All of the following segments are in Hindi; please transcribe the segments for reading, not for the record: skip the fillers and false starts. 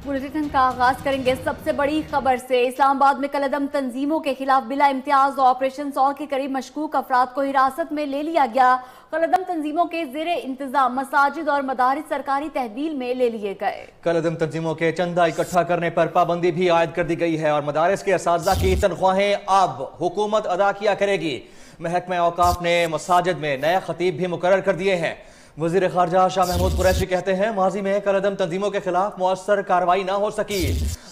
बुलेटिन का आगाज करेंगे सबसे बड़ी खबर से। इस्लामाबाद में कलअदम तंजीमों के खिलाफ बिला इम्तियाज ऑपरेशन 100 के करीब मशकूक अफराद को हिरासत में ले लिया गया। कलअदम तंजीमों के जेरे इंतजाम मसाजिद और मदारिस सरकारी तहवील में ले लिए गए। कलअदम तंजीमों के चंदा इकट्ठा करने पर पाबंदी भी आयद कर दी गई है और मदारिस के असातिज़ा की तनख्वाहें अब हुकूमत अदा किया करेगी। महकमा औकाफ ने मसाजिद में नए खतीब भी मुकर्रर कर दिए हैं। वज़ीर ख़ारजा शाह महमूद कुरैशी कहते हैं माजी में कलअदम तंजीमों के खिलाफ मुअस्सर कार्रवाई ना हो सकी,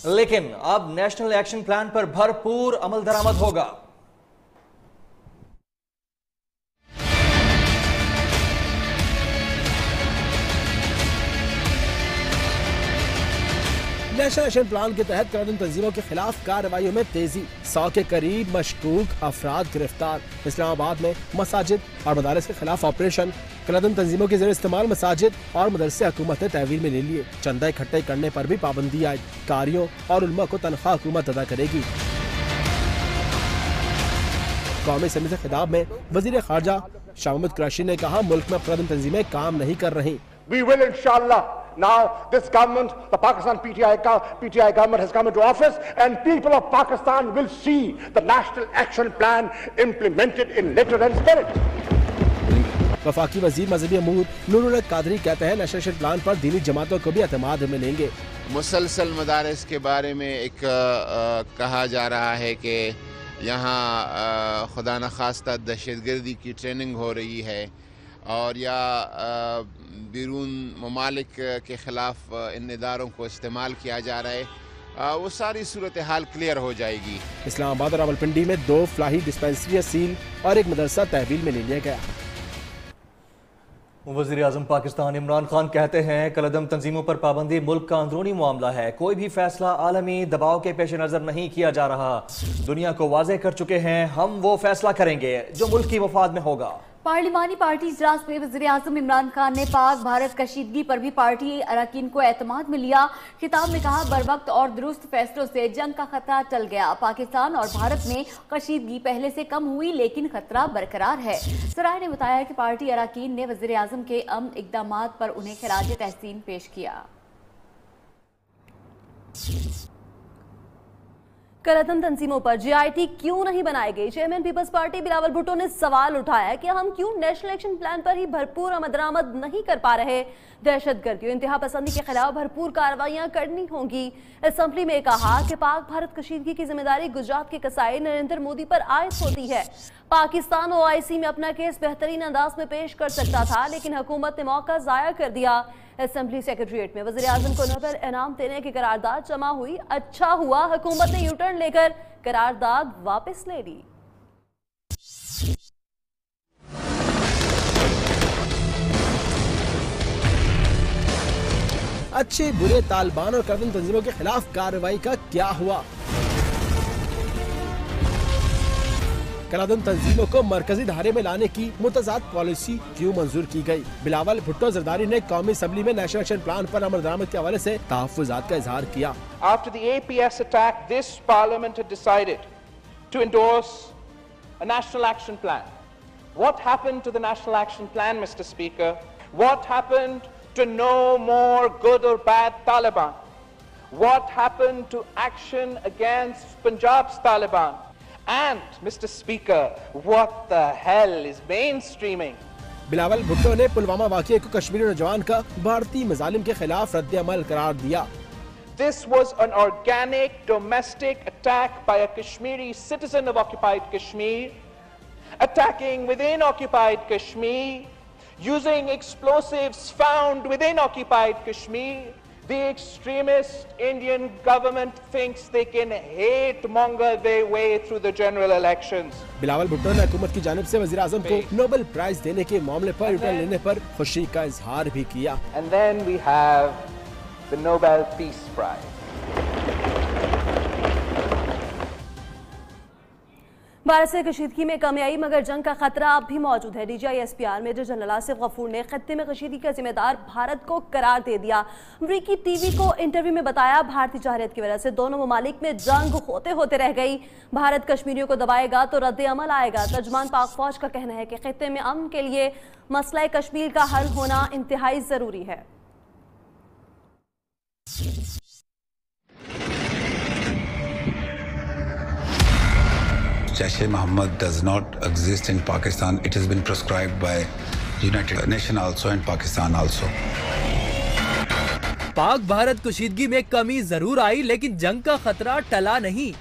लेकिन अब नेशनल एक्शन प्लान पर भरपूर अमल दरामद होगा। नेशनल एक्शन प्लान के तहत कलअदम तंजीमों के खिलाफ कार्रवाइयों में तेजी, 100 के करीब मशकूक अफराद गिरफ्तार। इस्लामाबाद में मसाजिद और मदारिस के खिलाफ ऑपरेशन, कलअदम तंजीमों के ज़रिए इस्तेमाल मसाजिद और मदरसे हुकूमत ने तहवील में ले लिए। चंदा इकट्ठे करने पर भी पाबंदी आयद, कारियों और उलमा को तनख्वाह हुकूमत अदा करेगी। कौमी असम्बली से खिताब में वज़ीर ख़ारजा शाह महमूद कुरैशी ने कहा मुल्क में कलअदम तंजीमें काम नहीं कर रही। We will inshallah. Now this government, the Pakistan PTI government has come into office and people of Pakistan will see the National Action Plan implemented in letter and spirit. वफाकी वजीर मजहबी अमूर नूरुल कादरी कहते हैं नेशनल एक्शन प्लान पर दीनी जमातों को भी एतमाद मिलेंगे। मुसलसल मदारिस के बारे में एक कहा जा रहा है कि यहाँ खुदा न खास्ता दहशतगर्दी की ट्रेनिंग हो रही है और या बैरून ममालिक के ख़िलाफ़ इन इदारों को इस्तेमाल किया जा रहा है, वो सारी सूरत हाल क्लियर हो जाएगी। इस्लामाबाद और रावलपिंडी में 2 फलाही डिस्पेंसरी सील और एक मदरसा तहवील में ले लिया गया। वज़ीर आज़म पाकिस्तान इमरान खान कहते हैं कलअदम तंजीमों पर पाबंदी मुल्क का अंदरूनी मामला है, कोई भी फैसला आलमी दबाव के पेश नज़र नहीं किया जा रहा। दुनिया को वाज़ेह कर चुके हैं हम वो फैसला करेंगे जो मुल्क की मफाद में होगा। पार्लिमानी पार्टी इजलास में वज़ीर आज़म इमरान खान ने पाक भारत कशीदगी पर भी पार्टी अरकान को एतमाद में लिया। खिताब में कहा बरवक्त और दुरुस्त फैसलों से जंग का खतरा टल गया। पाकिस्तान और भारत में कशीदगी पहले से कम हुई लेकिन खतरा बरकरार है। सराय ने बताया कि पार्टी अरकान ने वज़ीर आज़म के अमन इक़दामात पर उन्हें खिराज तहसीन पेश किया। कलअदम तंजीमों पर GIT क्यों नहीं बनाई गई? Chairman peoples party Bilawal Bhutto ने सवाल उठाया कि हम क्यों नेशनल एक्शन प्लान पर ही भरपूर अमल दरामद नहीं कर पा रहे। दहशतगर्दी और इंतहा पसंदी के खिलाफ भरपूर कार्रवाइयां करनी होंगी। असेंबली में कहा कि पाक भारत कशीदगी की जिम्मेदारी गुजरात के कसाई नरेंद्र मोदी पर आयद होती है। पाकिस्तान OIC में अपना केस बेहतरीन अंदाज में पेश कर सकता था लेकिन हुकूमत ने मौका जाया कर दिया। असेंबली सेक्रेटरीट में वज़ीर आज़म को नोबेल इनाम देने की करारदाद जमा हुई। अच्छा हुआ हुकूमत ने यू टर्न लेकर करारदाद वापस ले ली। अच्छे बुरे तालिबान और कलअदम तंजीमों के खिलाफ कार्रवाई का क्या हुआ? कलअदम तंजीमों को मरकजी धारे में लाने की मुतज़ाद पॉलिसी क्यों मंजूर की गई? बिलावल भुट्टो जरदारी ने कौमी असम्बली में नेशनल एक्शन प्लान पर अमल दरामद के हवाले से तहफ़्फ़ुज़ात का इजहार किया। After the APS attack, this Parliament had decided to endorse a national action plan. What happened to the national action plan, Mr. Speaker? What happened to no more good or bad Taliban? What happened to action against Punjab's Taliban? And, Mr. Speaker, what the hell is mainstreaming? Bilawal Bhutto ने पुलवामा वाक़ये को कश्मीरी नौजवान का भारतीय मज़ालिम के खिलाफ रद्द अमल करार दिया। This was an organic domestic attack by a Kashmiri citizen of occupied Kashmir, attacking within occupied Kashmir, using explosives found within occupied Kashmir. The extremist Indian government thinks they can hate monger their way through the general elections. Bilawal Bhutto ने हुकूमत की जानिब से वज़ीर आज़म को नोबेल प्राइज देने के मामले पर रिटर्न लेने पर खुशी का इजहार भी किया। And then we have the Nobel Peace Prize. Bharat से कशीदगी में कमी आई मगर जंग का खतरा अब भी मौजूद है। DGI SPR major general Asif Ghafoor ने खत्ते में कशीदगी का जिम्मेदार भारत को करार दे दिया। अमरीकी TV को इंटरव्यू में बताया भारतीय जारहियत की वजह से दोनों ममालिक में जंग होते होते रह गई। भारत कश्मीरियों को दबाएगा तो रद्द अमल आएगा। तर्जमान पाक फौज का कहना है कि खत्ते में अमन के लिए मसला कश्मीर का हल होना इंतहाई जरूरी है। Jaish-e-Mohammed does not exist in Pakistan. It has been prescribed by United Nations also and Pakistan also. Pak Bharat कशीदगी में कमी जरूर आई, लेकिन जंग का खतरा टला नहीं।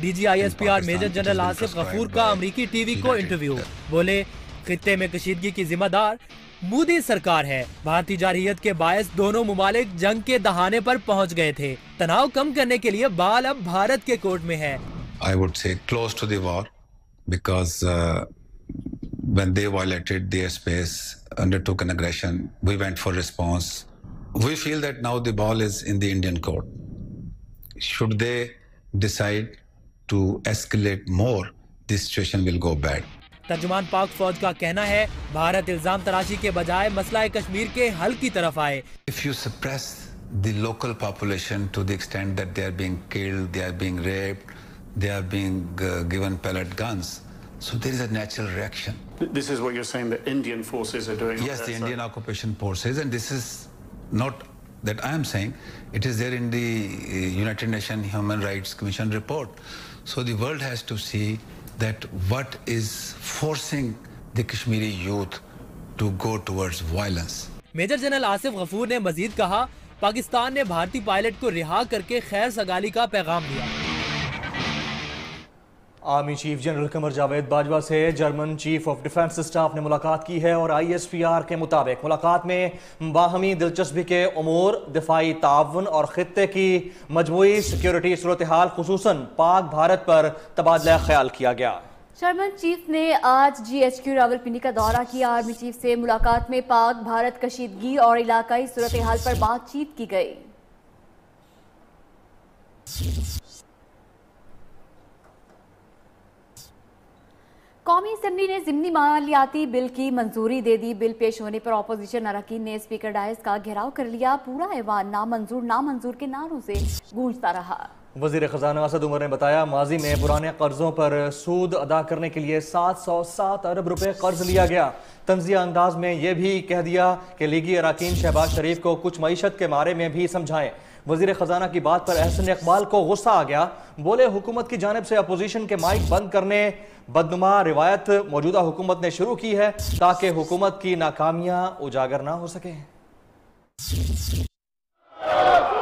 DGISPR major general Asif Ghafoor का अमरीकी टीवी को इंटरव्यू। बोले, खित्ते में कशीदगी की जिम्मेदार मोदी सरकार है। भारतीय जारहियत के बायस दोनों मुमालिक जंग के दहाने पर पहुंच गए थे। तनाव कम करने के लिए बाल अब भारत के कोर्ट में है। I would say close to the war, because when they violated their space, undertook an aggression, we went for response. We feel that now the ball is in the Indian court. Should they decide to escalate more, this situation will go bad. तर्जुमान पाक फौज का कहना है, भारत इल्जाम तराशी के बजाय मसला कश्मीर के हल की तरफ आए। If you suppress the local population to the extent that they are being killed, they are being raped, they are being given pellet guns, so there is a natural reaction. This is what you're saying, the Indian forces are doing? Yes, the Indian occupation forces, and this is not that I am saying, it is there in the United Nations Human Rights Commission report. So the world has to see that what is forcing the Kashmiri youth to go towards violence. Major general Asif Ghafoor ने मजीद कहा, पाकिस्तान ने भारतीय पायलट को रिहा करके खैर सगाली का पैगाम दिया। Army chief general Qamar Javed Bajwa से German chief of defence staff ने मुलाकात की है और ISPR के मुताबिक मुलाकात में बाहमी दिलचस्पी के उमूर, दिफाई ताउन और खित्ते की मजमूई सिक्योरिटी सूरत हाल खुसूसन पाक भारत पर तबादला ख्याल किया गया। जर्मन चीफ ने आज GHQ रावलपिंडी का दौरा किया। आर्मी चीफ से मुलाकात में पाक भारत कशीदगी और इलाकाई सूरत हाल पर बातचीत की गई। कौमी असेंबली ने ज़िमनी मालियाती बिल की मंजूरी दे दी। बिल पेश होने पर अपोजिशन अरकान ने स्पीकर डायस का घेराव कर लिया। पूरा ऐवान नामंजूर नामंजूर के नारों से गूंजता रहा। वजीर खजाना असद उमर ने बताया, माजी में पुराने कर्जों पर सूद अदा करने के लिए 707 अरब रुपए कर्ज लिया गया। तंजिया अंदाज में यह भी कह दिया कि लीगी अरकान शहबाज शरीफ को कुछ मईशत के बारे में भी समझाएं। वजीर खजाना की बात पर एहसन इकबाल को गुस्सा आ गया। बोले, हुकूमत की जानिब से अपोजिशन के माइक बंद करने बदनुमा रिवायत मौजूदा हुकूमत ने शुरू की है ताकि हुकूमत की नाकामियां उजागर ना हो सके।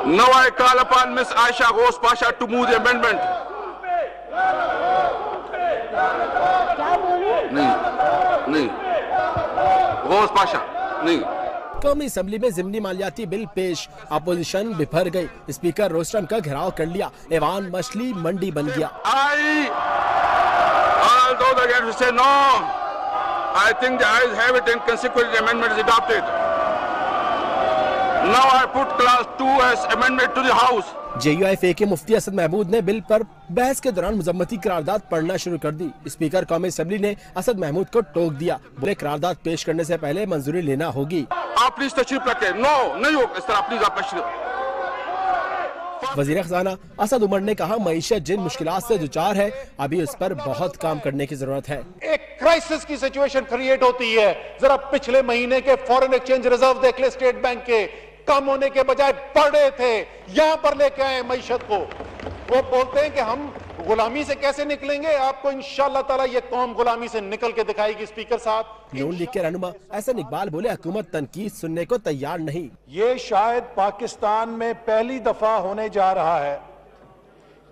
Now I call upon Ms. Aisha Ghosh Pasha to move the amendment. नहीं Ghosh Pasha नहीं। कौमी असेंबली में ज़िमनी मालियाती बिल पेश, अपोजिशन बिफर गई। स्पीकर रोस्टम का घेराव कर लिया। ऐवान मछली मंडी बन गया। All those against say no. I think the ayes have it and consequently amendment is adopted. Now I put clause 2 as amendment to the House. JUIFA के मुफ्ती असद महमूद ने बिल पर बहस के दौरान मुजम्मती करारदाद पढ़ना शुरू कर दी। स्पीकर कौमी असेंबली ने असद महमूद को टोक दिया। बोले, करारदाद पेश करने से पहले मंजूरी लेना होगी। आप प्लीज तशरीफ रखें। नो नहीं हो इस तरह, प्लीज आप तशरीफ। वजीर खजाना असद उमर ने कहा, मईशत जिन मुश्किलात से दुचार है, अभी उस पर बहुत काम करने की जरूरत है। एक क्राइसिस की सिचुएशन क्रिएट होती है। जरा पिछले महीने के फॉरेन एक्सचेंज रिजर्व देख ले, स्टेट बैंक के कम होने के बजाय बढ़ रहे थे। यहां पर लेके आए मईशत को। वो बोलते हैं कि हम गुलामी से कैसे निकलेंगे। आपको इंशाअल्लाह ताला ये कौम गुलामी से निकल के दिखाएगी। स्पीकर साहब, नून लीग के रहनुमा एहसन इकबाल बोले, हुकूमत तनकीद सुनने को तैयार नहीं। ये शायद पाकिस्तान में पहली दफा होने जा रहा है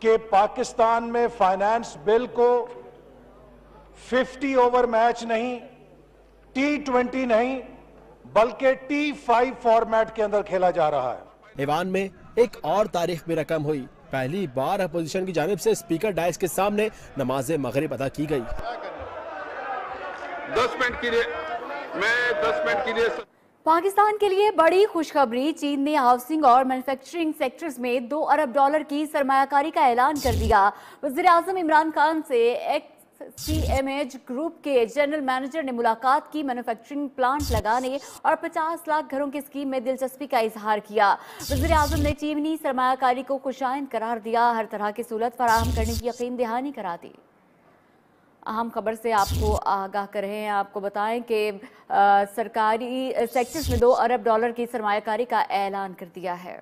कि पाकिस्तान में फाइनेंस बिल को 50 ओवर मैच नहीं, T20 नहीं, बल्कि T5 फॉर्मेट के अंदर खेला जा रहा है। ईवान में एक और तारीख भी रकम हुई। पहली बार अपोजिशन की जानिब से स्पीकर डायस के सामने नमाज मगरिब अदा की गई। 10 मिनट के लिए मैं 10 मिनट के लिए। पाकिस्तान के लिए बड़ी खुशखबरी, चीन ने हाउसिंग और मैन्युफैक्चरिंग सेक्टर्स में $2 अरब की सरमायाकारी का ऐलान कर दिया। वज़ीर आज़म इमरान खान से CMH ग्रुप के जनरल मैनेजर ने मुलाकात की। मैन्युफैक्चरिंग प्लांट लगाने और 50 लाख घरों की स्कीम में दिलचस्पी का इजहार किया। वज़ीर आज़म ने चीनी सरमायाकारी को खुशाइंद करार दिया, हर तरह की सहूलत फराहम करने की यकीन दहानी करा दी। अहम खबर से आपको आगाह कर रहे हैं, आपको बताएं कि सरकारी सेक्टर्स में $2 अरब की सरमायाकारी का ऐलान कर दिया है।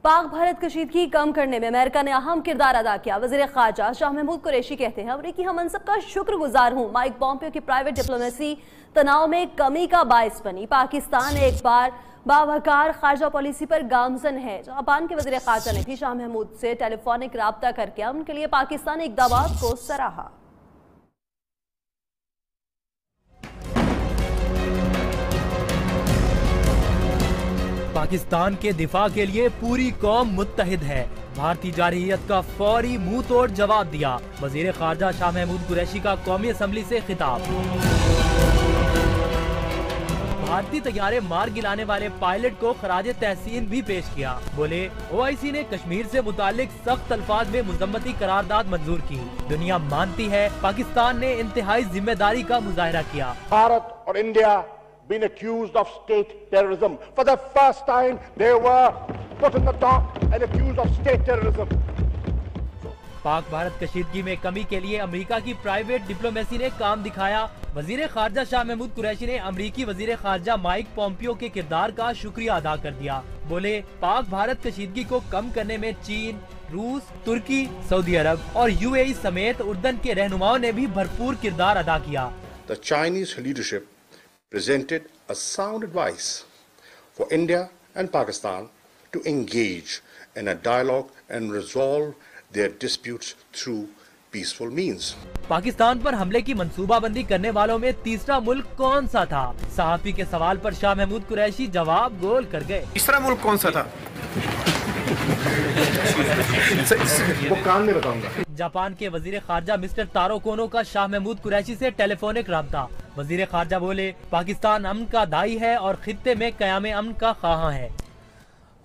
पाक भारत कशीदगी कम करने में अमेरिका ने अहम किरदार अदा किया। वज़ीर ख़ारजा शाह महमूद कुरैशी कहते हैं, अमरीकी हममनसब का शुक्रगुजार हूँ। माइक पॉम्पियो की प्राइवेट डिप्लोमेसी तनाव में कमी का बायस बनी। पाकिस्तान एक बार बावकार खारजा पॉलिसी पर गामजन है। जापान के वज़ीर ख़ारजा ने भी शाह महमूद से टेलीफोनिक राब्ता करके उनके लिए पाकिस्तानी इक़दामात को सराहा। पाकिस्तान के दिफा के लिए पूरी कौम मुत्तहिद है। भारतीय जारहियत का फौरी मुंह तोड़ जवाब दिया। वजीर खारजा शाह महमूद कुरैशी का कौमी असम्बली से खिताब। भारतीय तैयारे मार गिराने वाले पायलट को खराज तहसीन भी पेश किया। बोले, OIC ने कश्मीर से मुतालिक सख्त अल्फाज में मुज़म्मती करारदाद मंजूर की। दुनिया मानती है पाकिस्तान ने इंतहाई जिम्मेदारी का मुजाहरा किया। भारत और India been accused of state terrorism. For the first time, they were put in the dock and accused of state terrorism. Pak Bharat कशीदगी में कमी के लिए अमेरिका की प्राइवेट डिप्लोमेसी ने काम दिखाया। वजीर खारजा शाह महमूद कुरैशी ने अमेरिकी वजीर खारजा माइक पॉम्पियो के किरदार का शुक्रिया अदा कर दिया। बोले, पाक भारत कशीदगी को कम करने में चीन, रूस, तुर्की, सऊदी अरब और UAE समेत उर्दन के रहनुमाओं ने भी भरपूर किरदार अदा किया। The Chinese leadership presented a sound advice for India and Pakistan to engage in a dialogue and resolve their disputes through peaceful means. Pakistan पर हमले की मंसूबाबंदी करने वालों में तीसरा मुल्क कौन सा था? सहाफी के सवाल पर शाह महमूद कुरैशी जवाब गोल कर गए। तीसरा मुल्क कौन सा था? वो कान में बताऊंगा। जापान के वजीर खारजा मिस्टर तारो कोनो का शाह महमूद कुरैशी से टेलीफोनिक राब्ता। वजीर खारजा बोले, पाकिस्तान अमन का दाई है और खित्ते में क़याम अमन का ख़्वाहां है।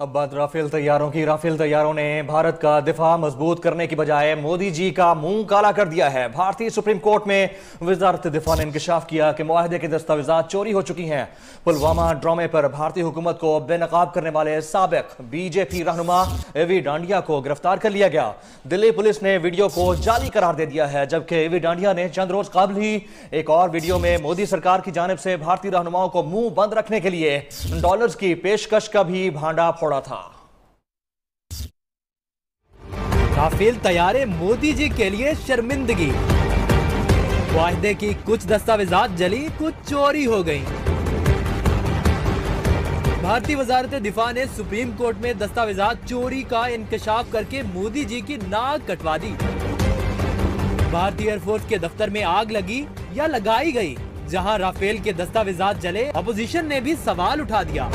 अब बात राफेल तैयारों की। राफेल तैयारों ने भारत का दिफा मजबूत करने की बजाय मोदी जी का मुंह काला कर दिया है। भारतीय सुप्रीम कोर्ट में वजारत दिफा ने इंकशाफ किया कि मुआहदे के दस्तावेजात चोरी हो चुकी हैं। पुलवामा ड्रामे पर भारतीय हुकूमत को बेनकाब करने वाले साबिक BJP रहनुमा एवी डांडिया को गिरफ्तार कर लिया गया। दिल्ली पुलिस ने वीडियो को जाली करार दे दिया है, जबकि एवी डांडिया ने चंद रोज कबल ही एक और वीडियो में मोदी सरकार की जानिब से भारतीय रहनुमाओं को मुंह बंद रखने के लिए डॉलर्स की पेशकश का भी भांडा फोड़ा था। राफेल तैयारे मोदी जी के लिए शर्मिंदगी। मुआहदे की कुछ दस्तावेजात जली, कुछ चोरी हो गई। भारतीय वजारत दिफा ने सुप्रीम कोर्ट में दस्तावेजात चोरी का इंकशाफ करके मोदी जी की नाक कटवा दी। भारतीय एयरफोर्स के दफ्तर में आग लगी या लगाई गई? जहां राफेल के दस्तावेजात जले, अपोजिशन ने भी सवाल उठा दिया।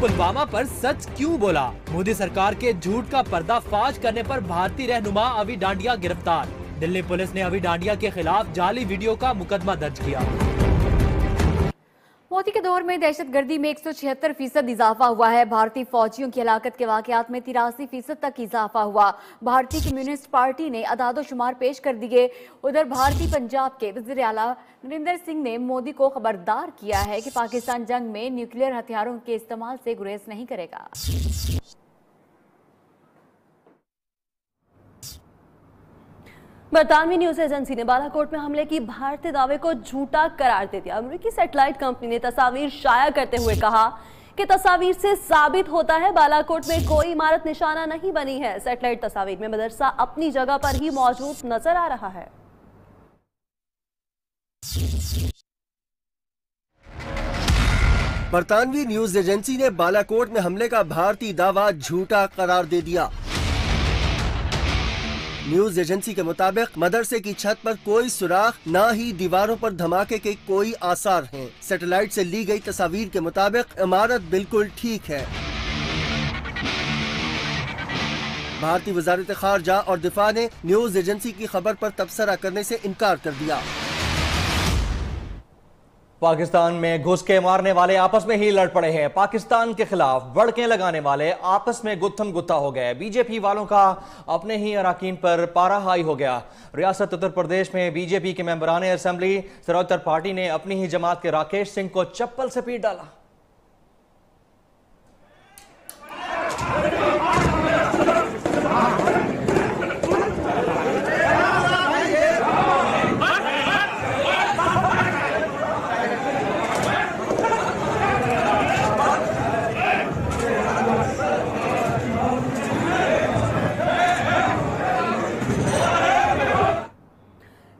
पुलवामा पर सच क्यों बोला? मोदी सरकार के झूठ का पर्दाफाश करने पर भारतीय रहनुमा अवी डांडिया गिरफ्तार। दिल्ली पुलिस ने अवी डांडिया के खिलाफ जाली वीडियो का मुकदमा दर्ज किया। मोदी के दौर में दहशतगर्दी में 176% इजाफा हुआ है। भारतीय फौजियों की हलाकत के वाकयात में 83% तक इजाफा हुआ। भारतीय कम्युनिस्ट पार्टी ने अदादोशुमार पेश कर दिए। उधर भारतीय पंजाब के वज़ीर आला नरेंद्र सिंह ने मोदी को खबरदार किया है कि पाकिस्तान जंग में न्यूक्लियर हथियारों के इस्तेमाल से गुरेज नहीं करेगा। बरतानवी न्यूज एजेंसी ने बालाकोट में हमले की भारतीय दावे को झूठा करार दे दिया। अमेरिकी सैटेलाइट कंपनी ने तस्वीर शाया करते हुए कहा कि तस्वीर से साबित होता है बालाकोट में कोई इमारत निशाना नहीं बनी है। सैटेलाइट तस्वीर में मदरसा अपनी जगह पर ही मौजूद नजर आ रहा है। बरतानवी न्यूज एजेंसी ने बालाकोट में हमले का भारतीय दावा झूठा करार दे दिया। न्यूज एजेंसी के मुताबिक मदरसे की छत पर कोई सुराख, न ही दीवारों पर धमाके के कोई आसार हैं। सैटेलाइट से ली गई तस्वीर के मुताबिक इमारत बिल्कुल ठीक है। भारतीय वजारत खारजा और दिफा ने न्यूज एजेंसी की खबर पर तबसरा करने से इनकार कर दिया। पाकिस्तान में घुस के मारने वाले आपस में ही लड़ पड़े हैं। पाकिस्तान के खिलाफ बड़के लगाने वाले आपस में गुत्थम गुत्था हो गए। बीजेपी वालों का अपने ही अराकीन पर पारा हाई हो गया। रियासत उत्तर प्रदेश में बीजेपी के मेंबरान असेंबली सर्वोत्तर पार्टी ने अपनी ही जमात के राकेश सिंह को चप्पल से पीट डाला।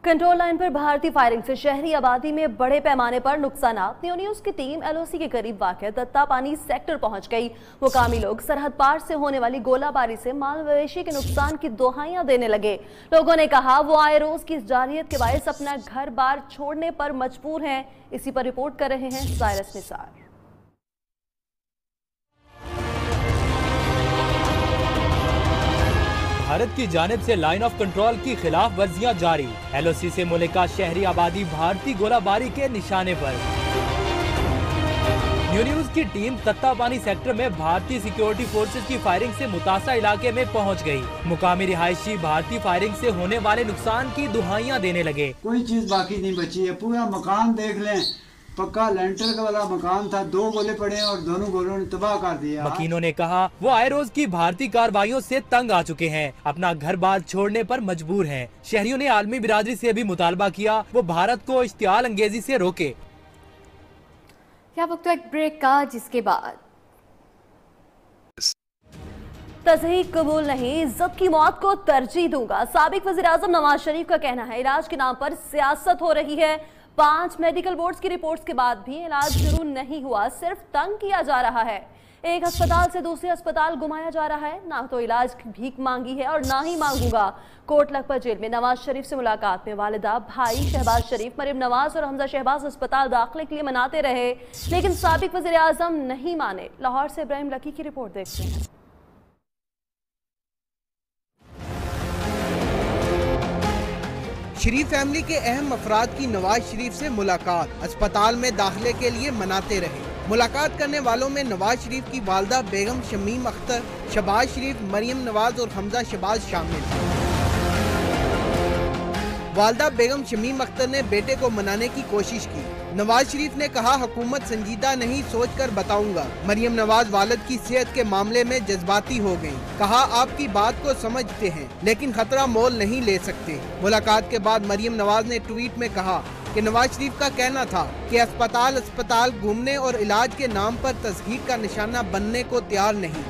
कंट्रोल लाइन पर भारतीय फायरिंग से शहरी आबादी में बड़े पैमाने पर नुकसान। न्यूज़ की टीम LOC के करीब वाक़ दत्तापानी सेक्टर पहुंच गई। मुकामी लोग सरहद पार से होने वाली गोलाबारी से माल मवेशी के नुकसान की दोहाइयां देने लगे। लोगों ने कहा वो आए रोज की जारियत के बायस अपना घर बार छोड़ने पर मजबूर हैं। इसी पर रिपोर्ट कर रहे हैं साइरस निसार। भारत की जानिब से लाइन ऑफ कंट्रोल की खिलाफ वर्जियां जारी। LOC से मुल्का शहरी आबादी भारतीय गोलाबारी के निशाने पर। न्यूज़ की टीम तत्तापानी सेक्टर में भारतीय सिक्योरिटी फोर्सेज की फायरिंग से मुतासा इलाके में पहुंच गई। मुकामी रिहायशी भारतीय फायरिंग से होने वाले नुकसान की दुहाइयां देने लगे। कोई चीज बाकी नहीं बची है। पूरा मकान देख लें, पक्का लेंटर का वाला मकान था, 2 गोले पड़े और दोनों गोलों ने तबाह कर दिया। मकीनों ने कहा वो आए रोज की भारतीय कार्रवाइयों से तंग आ चुके हैं, अपना घर बार छोड़ने पर मजबूर हैं। शहरियों ने आलमी बिरादरी से भी मुतालबा किया वो भारत को इश्तियाल अंगेजी से रोके। क्या वक्त एक ब्रेक का, जिसके बाद तज़हीक कबूल नहीं, इज्जत की मौत को तरजीह दूंगा। साबिक वज़ीर-ए-आज़म नवाज शरीफ का कहना है इलाज के नाम पर सियासत हो रही है। 5 मेडिकल बोर्ड्स की रिपोर्ट्स के बाद भी इलाज शुरू नहीं हुआ, सिर्फ तंग किया जा रहा है। एक अस्पताल से दूसरे अस्पताल घुमाया जा रहा है। ना तो इलाज की भीख मांगी है और ना ही मांगूंगा। कोट लखपत जेल में नवाज शरीफ से मुलाकात में वालिदा, भाई शहबाज शरीफ, मरियम नवाज और हमजा शहबाज अस्पताल दाखिले के लिए मनाते रहे, लेकिन साबिक वज़ीर-ए-आज़म नहीं माने। लाहौर से इब्राहिम लकी की रिपोर्ट देखते हैं। शरीफ फैमिली के अहम अफराद की नवाज शरीफ से मुलाकात, अस्पताल में दाखिले के लिए मनाते रहे। मुलाकात करने वालों में नवाज शरीफ की वालदा बेगम शमीम अख्तर, शहबाज शरीफ, मरियम नवाज और हमजा शहबाज शामिल। वालदा बेगम शमीम अख्तर ने बेटे को मनाने की कोशिश की। नवाज शरीफ ने कहा हुकूमत संजीदा नहीं, सोचकर बताऊंगा। मरियम नवाज वालिद की सेहत के मामले में जज्बाती हो गयी। कहा आपकी बात को समझते हैं लेकिन खतरा मोल नहीं ले सकते। मुलाकात के बाद मरियम नवाज ने ट्वीट में कहा कि नवाज शरीफ का कहना था कि अस्पताल घूमने और इलाज के नाम पर तस्हीक का निशाना बनने को तैयार नहीं।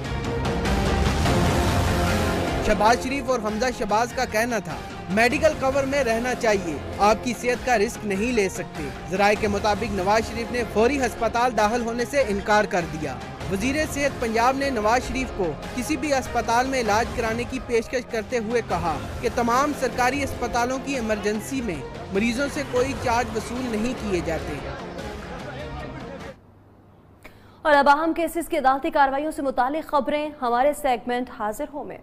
शहबाज शरीफ और हमजा शहबाज का कहना था मेडिकल कवर में रहना चाहिए, आपकी सेहत का रिस्क नहीं ले सकते। जराये के मुताबिक नवाज शरीफ ने फौरी अस्पताल दाखिल होने से इनकार कर दिया। वजीर सेहत पंजाब ने नवाज शरीफ को किसी भी अस्पताल में इलाज कराने की पेशकश करते हुए कहा कि तमाम सरकारी अस्पतालों की इमरजेंसी में मरीजों से कोई चार्ज वसूल नहीं किए जाते। और अब अहम केसेस की अदालती कार्रवाइयों से मुतालिक खबरें हमारे सेगमेंट हाजिर हो में।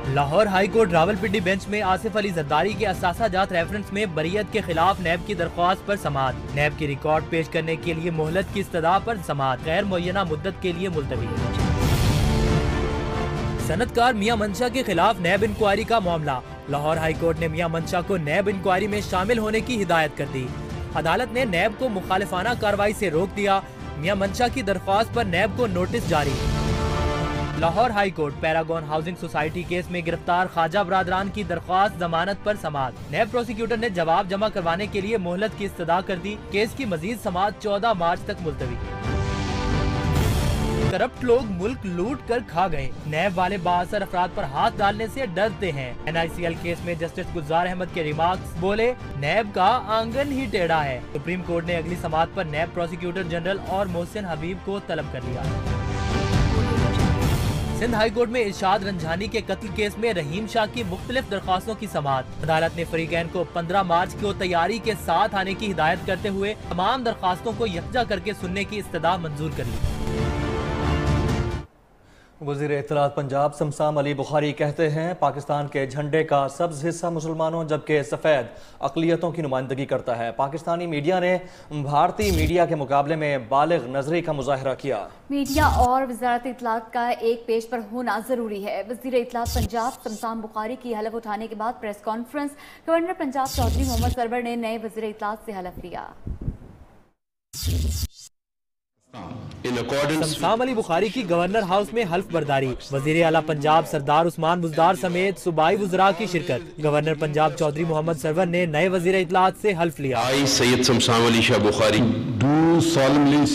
Lahore high court Rawalpindi bench में आसिफ अली जरदारी के असासाजात रेफरेंस में बरीयत के खिलाफ नैब की दरख्वास्त पर समाअत। नैब की रिकॉर्ड पेश करने के लिए मोहलत की इस्तदा पर समाअत गैर मुअय्यना मुद्दत के लिए मुलतवी। सनतकार मियां मंशा के खिलाफ नैब इंक्वायरी का मामला। लाहौर हाई कोर्ट ने मियां मंशा को नैब इंक्वायरी में शामिल होने की हिदायत कर दी। अदालत ने नैब को मुखालिफाना कार्रवाई से रोक दिया। मियां मंशा की दरख्वास्त पर नैब को नोटिस जारी। Lahore high court Paragon housing society case में गिरफ्तार ख्वाजा बरादरान की दरख्वास्त जमानत पर समाअत। नैब प्रोसिक्यूटर ने जवाब जमा करवाने के लिए मोहलत की इस्तदा कर दी। केस की मजीद समाअत 14 मार्च तक मुलतवी। करप्ट लोग मुल्क लूट कर खा गए, नैब वाले बाअसर अफराद पर हाथ डालने से डरते हैं। NICL केस में जस्टिस गुलजार अहमद के रिमार्क्स, बोले नैब का आंगन ही टेढ़ा है। सुप्रीम कोर्ट ने अगली समाअत पर नैब प्रोसिक्यूटर जनरल और मोहसिन हबीब को तलब कर लिया। सिंध हाई कोर्ट में इरशाद रंझानी के कत्ल केस में रहीम शाह की मुख्तलिफ दरख्वास्तों की समाअत। अदालत ने फरीकैन को 15 मार्च को तैयारी के साथ आने की हिदायत करते हुए तमाम दरख्वास्तों को यकजा करके सुनने की इस्तदा मंजूर कर ली। वज़ीर इत्तलात पंजाब शमसाम अली बुखारी कहते हैं पाकिस्तान के झंडे का सब्ज हिस्सा मुसलमानों जबकि सफ़ेद अक़लियतों की नुमाइंदगी करता है। पाकिस्तानी मीडिया ने भारतीय मीडिया के मुकाबले में बालिग नजरी का मुजाहरा किया। मीडिया और वज़ारत इत्तलात का एक पेज पर होना जरूरी है। वज़ीर इत्तलात पंजाब शमसाम बुखारी की हलफ उठाने के बाद press conference. Governor Punjab Chaudhry Mohammad Sarwar ने नए वज़ीर इत्तलात से हलफ लिया। शमसाम अली बुखारी की गवर्नर हाउस में हल्फ बर्दारी। वजीर आला पंजाब सरदार उस्मान बुज़दार समेत सूबाई वुज़रा की शिरकत। गवर्नर पंजाब चौधरी मोहम्मद सरवर ने नए वजीर इत्तलात से हल्फ लिया। I Sayyid Samsam Ali Shah Bukhari do solemnly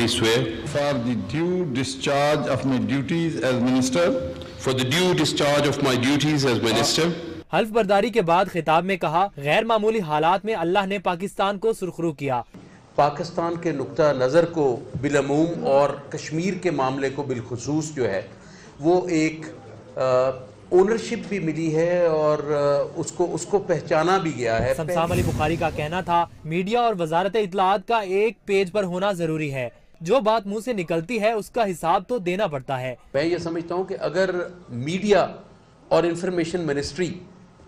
swear for the due discharge of my duties as minister for the due discharge of my duties as minister. हल्फ बर्दारी के बाद खिताब में कहा, गैर मामूली हालात में अल्लाह ने पाकिस्तान को सुरखरू किया। पाकिस्तान के नुक्ता नज़र को बिलमूम और कश्मीर के मामले को बिलखुसूस जो है वो एक ओनरशिप भी मिली है और उसको पहचाना भी गया है। शमसाम अली बुखारी का कहना था, मीडिया और वजारत इत्तलात का एक पेज पर होना जरूरी है। जो बात मुंह से निकलती है उसका हिसाब तो देना पड़ता है। मैं ये समझता हूँ कि अगर मीडिया और इंफॉर्मेशन मिनिस्ट्री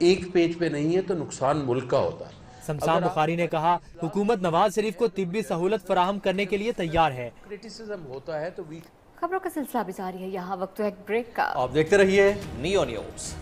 एक पेज पे नहीं है तो नुकसान मुल्क का होता है। शमसाम बुखारी ने कहा, हुकूमत नवाज शरीफ को तिब्बी सहूलत फराहम करने के लिए तैयार है। क्रिटिसिज्म होता है तो खबरों का सिलसिला भी जारी है, यहाँ वक्त है एक ब्रेक का। आप देखते रहिए नियो न्यूज़।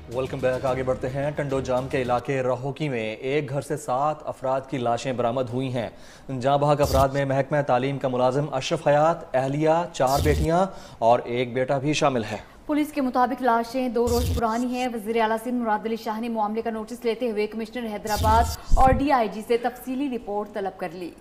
Welcome back. आगे बढ़ते हैं। टंडो जाम के इलाके रहोकी में एक घर से 7 अफराद की लाशें बरामद हुई हैं। जाँ बहक अफराद में महकमा तालीम का मुलाजिम अशरफ हयात, अहलिया, 4 बेटियां और 1 बेटा भी शामिल है। पुलिस के मुताबिक लाशें 2 रोज पुरानी हैं। वज़ीर आला सिंध मुराद अली शाह ने मामले का नोटिस लेते हुए कमिश्नर हैदराबाद और DIG से तफसीली रिपोर्ट तलब कर ली।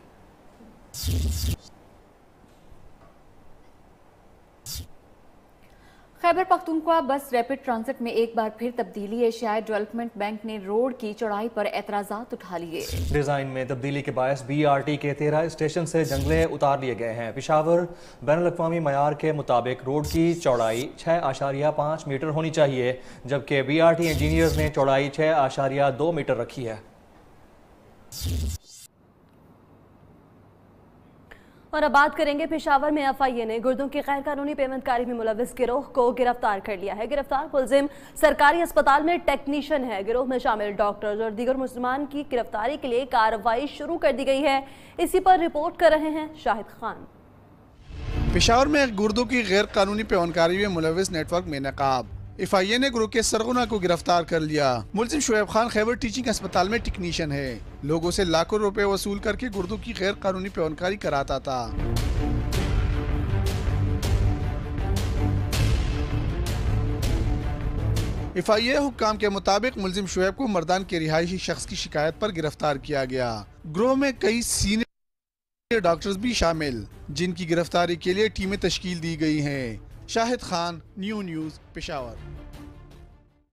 खैबर पख्तूनख्वा बस रैपिड ट्रांजिट में एक बार फिर तब्दीली। एशियाई डेवलपमेंट बैंक ने रोड की चौड़ाई पर एतराज़ात उठा लिए। डिजाइन में तब्दीली के बायस BRT के 13 स्टेशन से जंगले उतार लिए गए हैं। पेशावर बैनुल-अक़वामी मयार के मुताबिक रोड की चौड़ाई 6.5 मीटर होनी चाहिए, जबकि BRT इंजीनियर्स ने चौड़ाई 6.2 मीटर रखी है। और अब बात करेंगे पेशावर में एफआईए ने गुर्दों की गैर कानूनी पेमेंटकारी में मुलविस गिरोह को गिरफ्तार कर लिया है। गिरफ्तार मुलजिम सरकारी अस्पताल में टेक्नीशियन है। गिरोह में शामिल डॉक्टर्स और दीगर मुसलमान की गिरफ्तारी के लिए कार्रवाई शुरू कर दी गई है। इसी पर रिपोर्ट कर रहे हैं शाहिद खान। पेशावर में गुर्दों की गैर कानूनी पेवनकारी में मुलविस नेटवर्क में नकाब। एफआईए ने गुरु के सरगुना को गिरफ्तार कर लिया। मुलजिम शुएब खान खैबर टीचिंग अस्पताल में टेक्नीशियन है। लोगों से लाखों रुपए वसूल करके गुर्दों की गैर कानूनी पेवनकारी कराता था। एफआईए हुक्काम के मुताबिक मुलजिम शुएब को मर्दान के रिहायशी शख्स की शिकायत पर गिरफ्तार किया गया। गिरोह में कई सीनियर डॉक्टर्स भी शामिल, जिनकी गिरफ्तारी के लिए टीमें तश्कील दी गई हैं। Shahid Khan, new news, Peshawar.